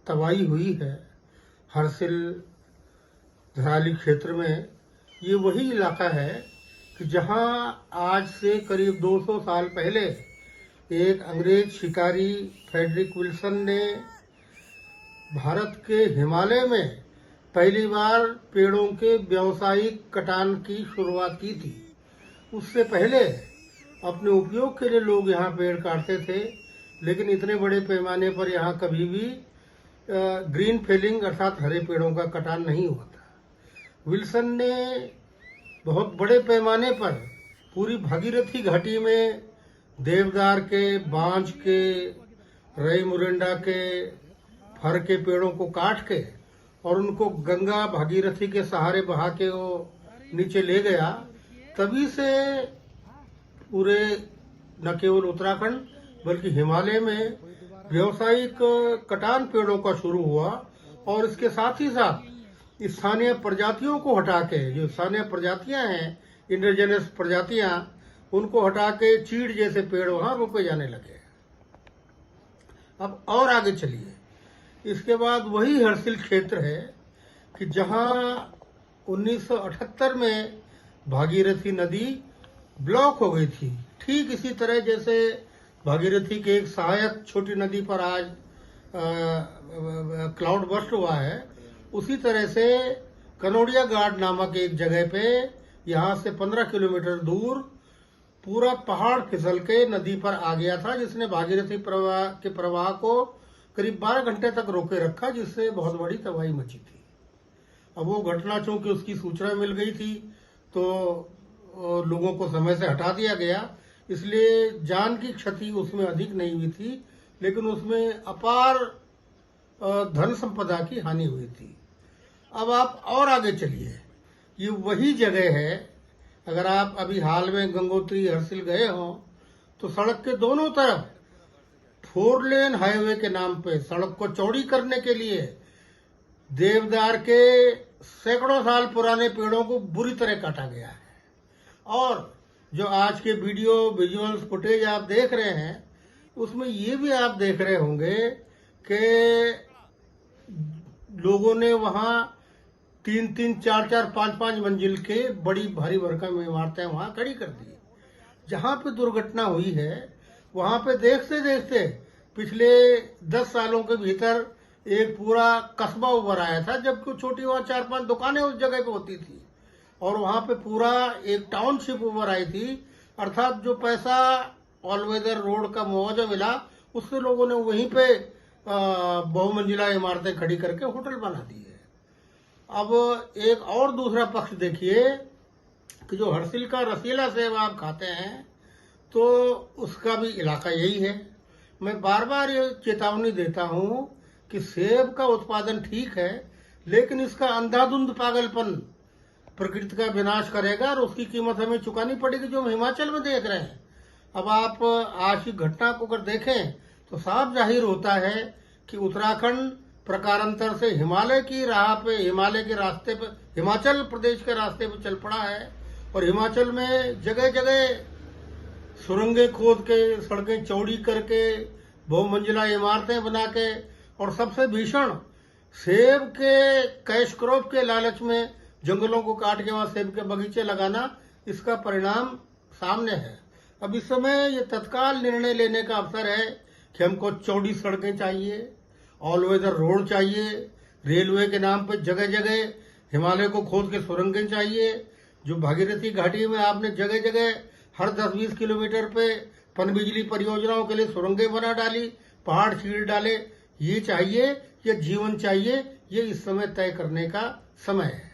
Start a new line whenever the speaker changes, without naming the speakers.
तबाही हुई है हरसिल धराली क्षेत्र में, ये वही इलाका है कि जहां आज से करीब 200 साल पहले एक अंग्रेज शिकारी फ्रेडरिक विल्सन ने भारत के हिमालय में पहली बार पेड़ों के व्यावसायिक कटान की शुरुआत की थी। उससे पहले अपने उपयोग के लिए लोग यहाँ पेड़ काटते थे, लेकिन इतने बड़े पैमाने पर यहाँ कभी भी ग्रीन फेलिंग अर्थात हरे पेड़ों का कटान नहीं हुआ था। विल्सन ने बहुत बड़े पैमाने पर पूरी भागीरथी घाटी में देवदार के, बांज के, रई मुरंडा के, फर के पेड़ों को काट के और उनको गंगा भागीरथी के सहारे बहा के वो नीचे ले गया। तभी से पूरे न केवल उत्तराखंड बल्कि हिमालय में व्यावसायिक कटान पेड़ों का शुरू हुआ और इसके साथ ही साथ स्थानीय प्रजातियों को हटा के, जो स्थानीय प्रजातियां हैं, इंडिजिनस प्रजातियां, उनको हटा के चीड़ जैसे पेड़ वहां रोपे जाने लगे। अब और आगे चलिए, इसके बाद वही हरसिल क्षेत्र है कि जहां 1978 में भागीरथी नदी ब्लॉक हो गई थी। ठीक इसी तरह जैसे भागीरथी के एक सहायक छोटी नदी पर आज क्लाउड बर्स्ट हुआ है, उसी तरह से कनोडिया घाट नामक एक जगह पे यहाँ से 15 किलोमीटर दूर पूरा पहाड़ फिसल के नदी पर आ गया था, जिसने भागीरथी प्रवाह को करीब 12 घंटे तक रोके रखा, जिससे बहुत बड़ी तबाही मची थी। अब वो घटना चूंकि उसकी सूचना मिल गई थी तो लोगों को समय से हटा दिया गया, इसलिए जान की क्षति उसमें अधिक नहीं हुई थी, लेकिन उसमें अपार धन संपदा की हानि हुई थी। अब आप और आगे चलिए, ये वही जगह है, अगर आप अभी हाल में गंगोत्री हरसिल गए हो तो सड़क के दोनों तरफ 4 लेन हाईवे के नाम पे सड़क को चौड़ी करने के लिए देवदार के सैकड़ों साल पुराने पेड़ों को बुरी तरह काटा गया है। और जो आज के वीडियो विजुअल्स फुटेज आप देख रहे हैं, उसमें ये भी आप देख रहे होंगे कि लोगों ने वहां 3-3, 4-4, 5-5 मंजिल के बड़ी भारी भरकम इमारतें वहां खड़ी कर दी। जहां पे दुर्घटना हुई है वहां पे देखते देखते पिछले 10 सालों के भीतर एक पूरा कस्बा उभर आया था, जबकि छोटी वहां 4-5 दुकानें उस जगह पे होती थी और वहां पे पूरा एक टाउनशिप उभर आई थी। अर्थात जो पैसा ऑल वेदर रोड का मुआवजा मिला, उससे लोगों ने वहीं पे बहुमंजिला इमारतें खड़ी करके होटल बना दी है। अब एक और दूसरा पक्ष देखिए कि जो हरसिल का रसीला सेब आप खाते हैं तो उसका भी इलाका यही है। मैं बार बार ये चेतावनी देता हूं कि सेब का उत्पादन ठीक है, लेकिन इसका अंधाधुंध पागलपन प्रकृति का विनाश करेगा और उसकी कीमत हमें चुकानी पड़ेगी, जो हम हिमाचल में देख रहे हैं। अब आप आज की घटना को अगर देखें तो साफ जाहिर होता है कि उत्तराखंड प्रकारांतर से हिमालय की राह पे, हिमालय के रास्ते पे, हिमाचल प्रदेश के रास्ते पे चल पड़ा है और हिमाचल में जगह जगह सुरंगें खोद के, सड़कें चौड़ी करके, बहुमंजिला इमारतें बना के और सबसे भीषण सेब के कैश क्रॉप के लालच में जंगलों को काट के वहां सेब के बगीचे लगाना, इसका परिणाम सामने है। अब इस समय ये तत्काल निर्णय लेने का अवसर है कि हमको चौड़ी सड़कें चाहिए, ऑल वेदर रोड चाहिए, रेलवे के नाम पर जगह जगह हिमालय को खोद के सुरंगें चाहिए। जो भागीरथी घाटी में आपने जगह जगह हर 10-20 किलोमीटर पे पनबिजली परियोजनाओं के लिए सुरंगें बना डाली, पहाड़ चीर डाले, ये चाहिए, ये जीवन चाहिए, ये इस समय तय करने का समय है।